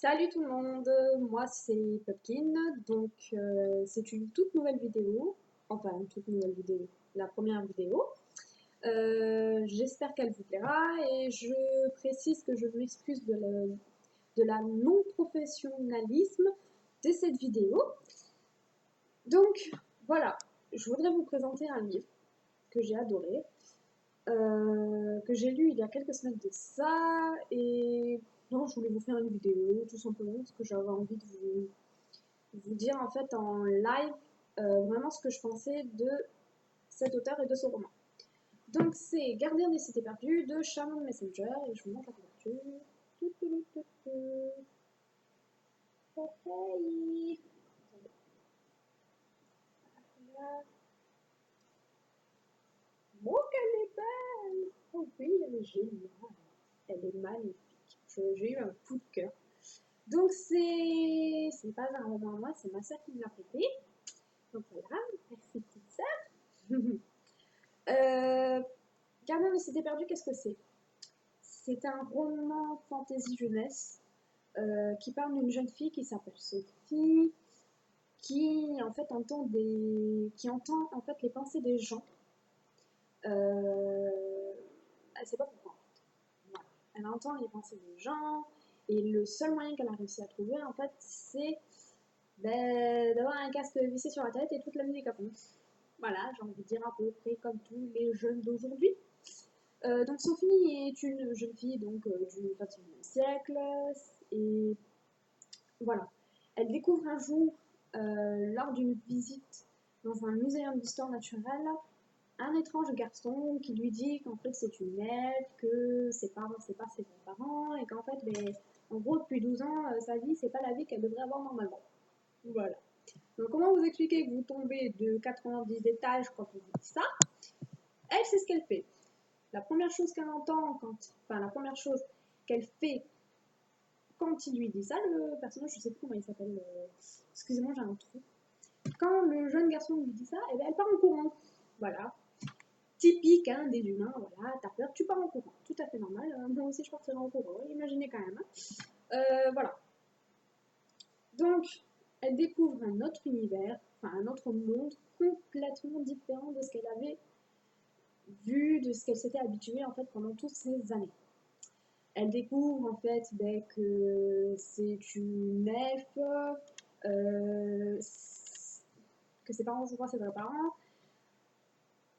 Salut tout le monde, moi c'est Popkin, donc c'est une toute nouvelle vidéo, enfin une toute nouvelle vidéo, la première vidéo. J'espère qu'elle vous plaira et je précise que je m'excuse de la non-professionnalisme de cette vidéo. Donc voilà, je voudrais vous présenter un livre que j'ai adoré, que j'ai lu il y a quelques semaines de ça, et non, je voulais vous faire une vidéo tout simplement parce que j'avais envie de vous dire en fait en live vraiment ce que je pensais de cet auteur et de ce roman. Donc c'est Gardien des cités perdues de Shannon Messenger et je vous montre la couverture. Hey. Oh qu'elle est belle. Oh oui, elle est géniale. Elle est magnifique. J'ai eu un coup de cœur. Donc c'est pas un roman à moi, c'est ma sœur qui me l'a prêté. Donc voilà, merci petite sœur. Gardien des cités perdues, qu'est-ce que c'est? C'est un roman fantasy jeunesse qui parle d'une jeune fille qui s'appelle Sophie, qui entend en fait les pensées des gens. Elle sait pas pourquoi. Voilà. Elle entend les pensées des gens et le seul moyen qu'elle a réussi à trouver en fait c'est d'avoir un casque vissé sur la tête et toute la musique à fond. Voilà, j'ai envie de dire à peu près comme tous les jeunes d'aujourd'hui. Donc Sophie est une jeune fille donc, du XXIe siècle et voilà. Elle découvre un jour, lors d'une visite dans un muséum d'histoire naturelle, un étrange garçon qui lui dit qu'en fait c'est une elfe, que ses parents c'est pas ses vrais parents et qu'en fait en gros depuis 12 ans sa vie c'est pas la vie qu'elle devrait avoir normalement. Voilà. Donc comment vous expliquer que vous tombez de 90 étages quand on vous dit ça? Elle sait ce qu'elle fait. La première chose qu'elle entend enfin la première chose qu'elle fait quand il lui dit ça, le personnage, je sais plus comment il s'appelle, excusez-moi, j'ai un trou. Quand le jeune garçon lui dit ça, eh ben, elle part en courant. Voilà. Typique hein, des humains, voilà, t'as peur, tu pars en courant. Tout à fait normal. Moi aussi, je partirais en courant. Imaginez quand même. Voilà. Donc, elle découvre un autre univers, enfin un autre monde complètement différent de ce qu'elle avait vu, de ce qu'elle s'était habituée en fait pendant toutes ces années. Elle découvre en fait que c'est une elfe, euh, que ses parents, je crois, c'est vrais parents.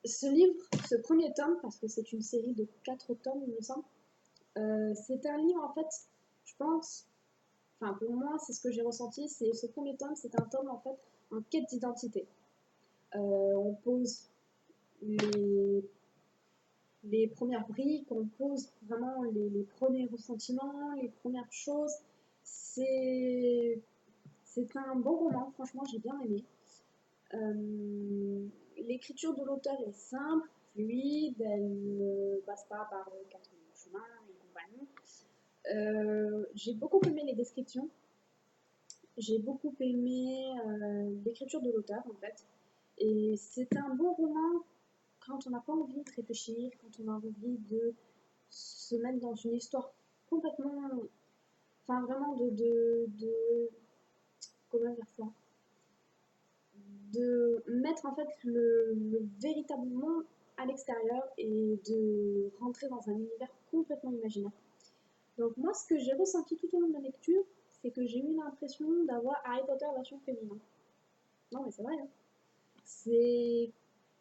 Ce livre, ce premier tome, parce que c'est une série de 4 tomes, il me semble, c'est un livre en fait, je pense, enfin pour moi, c'est ce que j'ai ressenti, c'est ce premier tome, c'est un tome en fait en quête d'identité. On pose les premières briques, on pose vraiment les premiers ressentiments, les premières choses. C'est un bon roman, franchement, j'ai bien aimé. L'écriture de l'auteur est simple, fluide, elle ne passe pas par 4 chemins et compagnie. J'ai beaucoup aimé les descriptions, j'ai beaucoup aimé l'écriture de l'auteur en fait. Et c'est un bon roman quand on n'a pas envie de réfléchir, quand on a envie de se mettre dans une histoire complètement, enfin vraiment comment dire ça, de mettre en fait le véritable monde à l'extérieur et de rentrer dans un univers complètement imaginaire. Donc moi, ce que j'ai ressenti tout au long de la lecture, c'est que j'ai eu l'impression d'avoir Harry Potter version féminin. Non mais c'est vrai, hein. C'est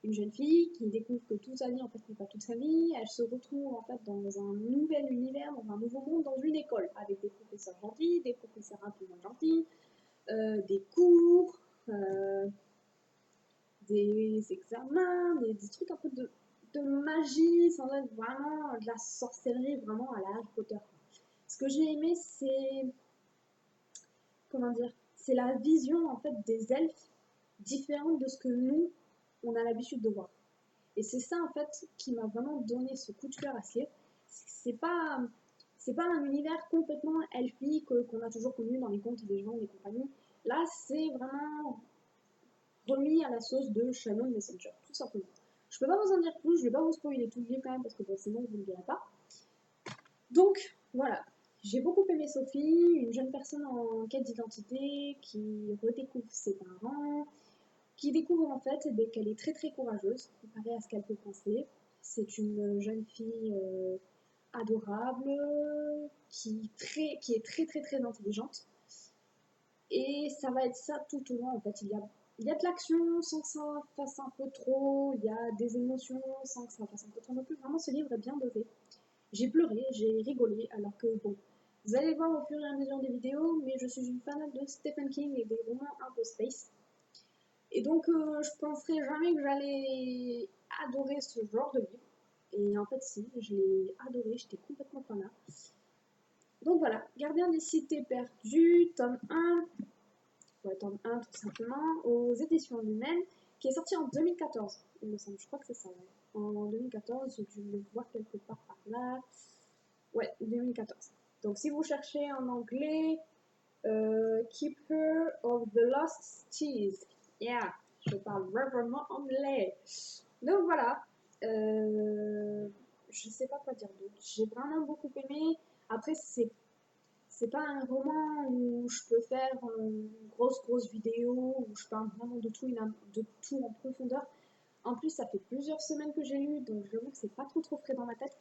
une jeune fille qui découvre que toute sa vie en fait n'est pas toute sa vie. Elle se retrouve en fait dans un nouvel univers, dans un nouveau monde, dans une école avec des professeurs gentils, des professeurs un peu moins gentils, des cours, des examens, des trucs un peu de magie, sans être vraiment de la sorcellerie vraiment à la Harry Potter. Ce que j'ai aimé, c'est comment dire, c'est la vision en fait des elfes différente de ce que nous on a l'habitude de voir. Et c'est ça en fait qui m'a vraiment donné ce coup de cœur à ce livre. C'est pas un univers complètement elfique qu'on a toujours connu dans les contes des gens et compagnie. Là, c'est vraiment remis à la sauce de Shannon Messenger, tout simplement. Je peux pas vous en dire plus, je vais pas vous spoiler tout le livre quand même parce que bon, sinon vous ne le verrez pas. Donc voilà, J'ai beaucoup aimé Sophie, une jeune personne en quête d'identité qui redécouvre ses parents, qui découvre en fait qu'elle est très très courageuse comparée à ce qu'elle peut penser. C'est une jeune fille adorable, qui est très très très intelligente. Et ça va être ça tout au long en fait. Il y a de l'action sans que ça fasse un peu trop, il y a des émotions sans que ça fasse un peu trop non plus. Vraiment, ce livre est bien dosé. J'ai pleuré, j'ai rigolé, alors que bon, vous allez voir au fur et à mesure des vidéos, mais je suis une fan de Stephen King et des romans un peu space. Et donc, je penserais jamais que j'allais adorer ce genre de livre. Et en fait, si, je l'ai adoré, j'étais complètement fan. Donc voilà, Gardien des cités perdues, tome 1, ouais, tome 1 tout simplement, aux éditions Lumen, qui est sorti en 2014, il me semble, je crois que c'est ça, ouais. En 2014, j'ai dû le voir quelque part par là. Ouais, 2014. Donc si vous cherchez en anglais, Keeper of the Lost Cheese. Yeah, je parle vraiment anglais. Donc voilà. Je sais pas quoi dire d'autre. J'ai vraiment beaucoup aimé. Après, c'est pas un roman où je peux faire une grosse vidéo, où je parle vraiment de tout en profondeur. En plus, ça fait plusieurs semaines que j'ai lu, donc j'avoue que c'est pas trop frais dans ma tête.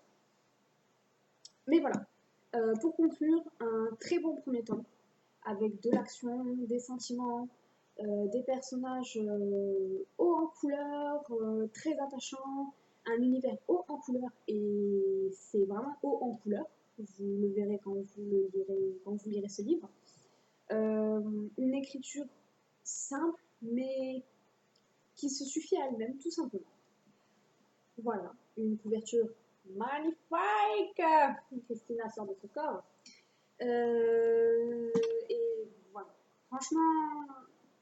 Mais voilà. Pour conclure, un très bon premier tome, avec de l'action, des sentiments, des personnages hauts en couleur, très attachants, un univers haut en couleur, et c'est vraiment haut en couleur. Vous le verrez quand vous lirez ce livre. Une écriture simple, mais qui se suffit à elle-même, tout simplement. Voilà, une couverture magnifique. Christina sort de ce corps. Et voilà. Franchement,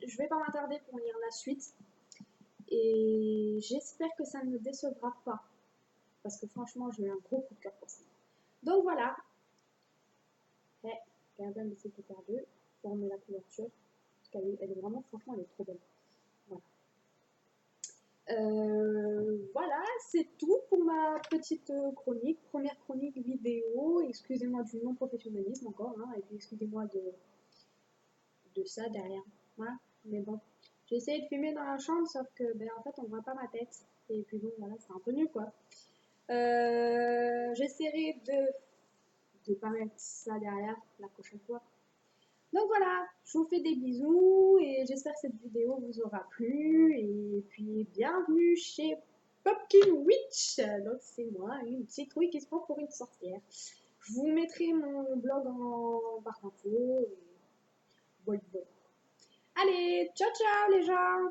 je vais pas m'attarder pour lire la suite. Et j'espère que ça ne me décevra pas. Parce que franchement, j'ai eu un gros coup de cœur pour ça. Donc voilà. Hey, Gardien de Cité Perdue, forme la couverture. Parce qu'elle elle est vraiment, franchement, elle est trop belle. Voilà. Voilà, c'est tout pour ma petite chronique, première chronique vidéo. Excusez-moi du non-professionnalisme encore, hein, et puis excusez-moi de ça derrière. Voilà, mais bon. J'ai essayé de filmer dans la chambre, sauf que ben, en fait on voit pas ma tête. Et puis bon, voilà, c'est un peu nul quoi. J'essaierai de pas mettre ça derrière la prochaine fois. Donc voilà, je vous fais des bisous et j'espère que cette vidéo vous aura plu. Et puis bienvenue chez Pumpkin Witch. Donc c'est moi, une citrouille qui se prend pour une sorcière. Je vous mettrai mon blog en barre d'infos. Et voilà. Allez, ciao ciao les gens!